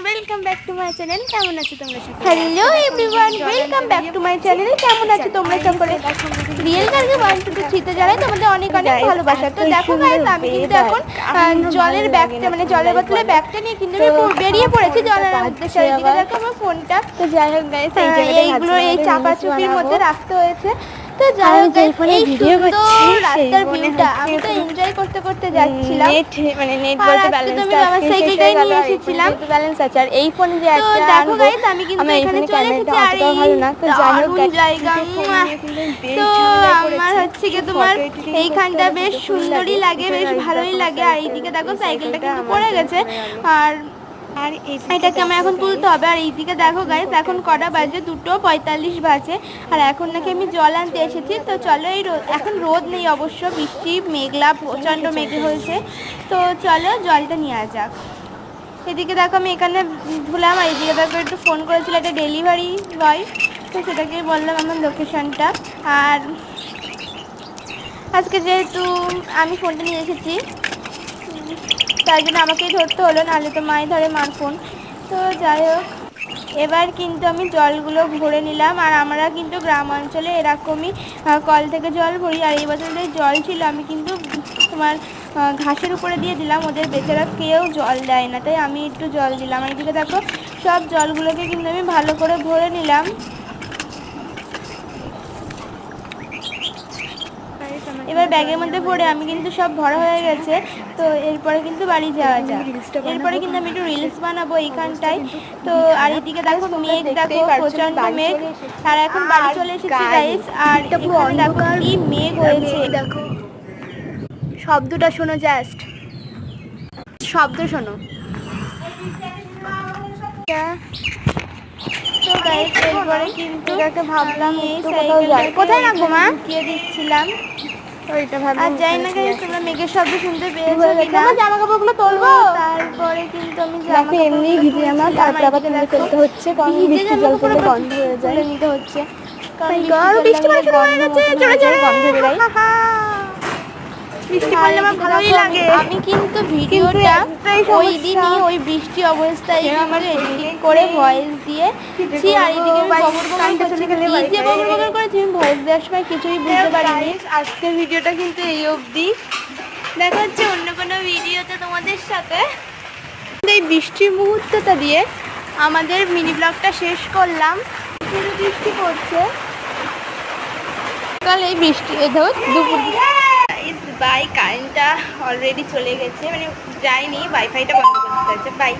Welcome back to my channel. কেমন আছো তোমরা সকলে? Hello everyone, welcome back to my channel. কেমন আছো তোমরা সকলে? রিয়েল গার্গে 1 2 3 তে জানাই তোমাদের অনেক অনেক ভালোবাসা। তো দেখো গাইস, আমি কিন্তু এখন জলের ব্যাগটা মানে জলের বোতলে ব্যাগটা নিয়ে কিন্তু আমি বেরিয়ে পড়েছি জলের উদ্দেশ্যে। এদিকে দেখো আমার ফোনটা। তো যাই হোক গাইস, এইগুলো এই চাপাচুপির মধ্যে রাখতে হয়েছে। তো যাই হোক এই ভিডিও করছি রাস্তার ভিউটা আমি তো এনজয় করতে করতে যাচ্ছিলাম। নেট বলতে ব্যালেন্সটা আমার সাইকেলটাই নিয়ে এসেছিলাম, ব্যালেন্স আছে। আর এই ফোনে যে তো একটা দেখো গাইস আমি কিন্তু এখানে চলে এসেছি। আর এই ভালো না, তো যাই হোক জায়গা তো আমার হচ্ছে কি তোমার এইখানটা বেশ সুন্দরই লাগে, বেশ ভালোই লাগে। আর এইদিকে দেখো সাইকেলটা কিন্তু পড়ে গেছে, আর এটাকে আমার এখন তুলতে হবে। আর এইদিকে দেখো গাইস এখন কটা বাজে, 2:45 বাজে। আর এখন নাকি আমি জল আনতে এসেছি। তো চলো এই এখন রোদ নেই অবশ্য, বৃষ্টি মেঘলা প্রচণ্ড মেঘ হয়েছে। তো চলো জলটা নিয়ে যাক। এদিকে দেখো আমি এখানে ধুলাম, আর এদিকে দেখো একটু ফোন করেছিল একটা ডেলিভারি বয়, তো সেটাকে বললাম আমার লোকেশনটা। আর আজকে যেহেতু আমি ফোনটা নিয়ে এসেছি তাই জন্য আমাকেই ধরতে হলো, নাহলে তো মাই ধরে মার ফোন। তো যাই হোক এবার কিন্তু আমি জলগুলো ভরে নিলাম। আর আমরা কিন্তু গ্রাম অঞ্চলে এরকমই কল থেকে জল ভরি। আর এই বোতলে জল ছিল আমি কিন্তু তোমার ঘাসের উপরে দিয়ে দিলাম, ওদের বেচারা কেউ জল দেয় না, তাই আমি একটু জল দিলাম। এইদিকে দেখো সব জলগুলোকে কিন্তু আমি ভালো করে ভরে নিলাম। এবার ব্যাগের মধ্যে ভরে আমি কিন্তু সব ভরা হয়ে গেছে। তো এরপরে কিন্তু বাড়ি যাওয়া যায়। এরপরে কিন্তু আমি একটু রিলস বানাবো এইখানটায়। তো আর এদিকে দেখো মেঘ, দেখো প্রচন্ড মেঘ। আর এখন বাড়ি চলে এসেছি গাইস। আর এখানে দেখো কি মেঘ হয়েছে, দেখো শব্দটা শোনো, জাস্ট শব্দ শোনো। তো গাইস এরপরে কিন্তু ভাবলাম এই সাইকেলটা কোথায় রাখবো মা, ঢুকিয়ে দিচ্ছিলাম। আর যাই না গাইস, তোমরা মেঘের শব্দ শুনতে পেয়েছো কিনা? জামা কাপড়গুলো তুলবো, তারপরে কিন্তু আমি জামা এমনি ভিজে আমার, তারপর আবার তুলে ফেলতে হচ্ছে, কারণ বৃষ্টির জল পড়লে গন্ধ হয়ে যায়। নিতে হচ্ছে, কারণ বৃষ্টি পড়া শুরু হয়ে গেছে, জোরে জোরে গন্ধ বেরায়। বৃষ্টি পড়লে আমার ভালোই লাগে। আমি কিন্তু ভিডিওটা ওই দিনই ওই বৃষ্টি অবস্থায় এডিট করে ভয়েস দিয়েছি। আর এইদিকে বকর করেছি, আমি ভয়েস দেওয়ার সময় কিছুই বুঝতে পারিনি। আজকের ভিডিওটা কিন্তু এই অবধি, দেখা হচ্ছে অন্য কোনো ভিডিওতে তোমাদের সাথে। এই বৃষ্টির মুহূর্তটা দিয়ে আমাদের মিনি ব্লগটা শেষ করলাম। বৃষ্টি পড়ছে, কাল এই বৃষ্টি ধর দুপুর বাই, কারেন্টটা অলরেডি চলে গেছে, মানে যায়নি, ওয়াইফাইটা বন্ধ করতে হয়েছে। বাই।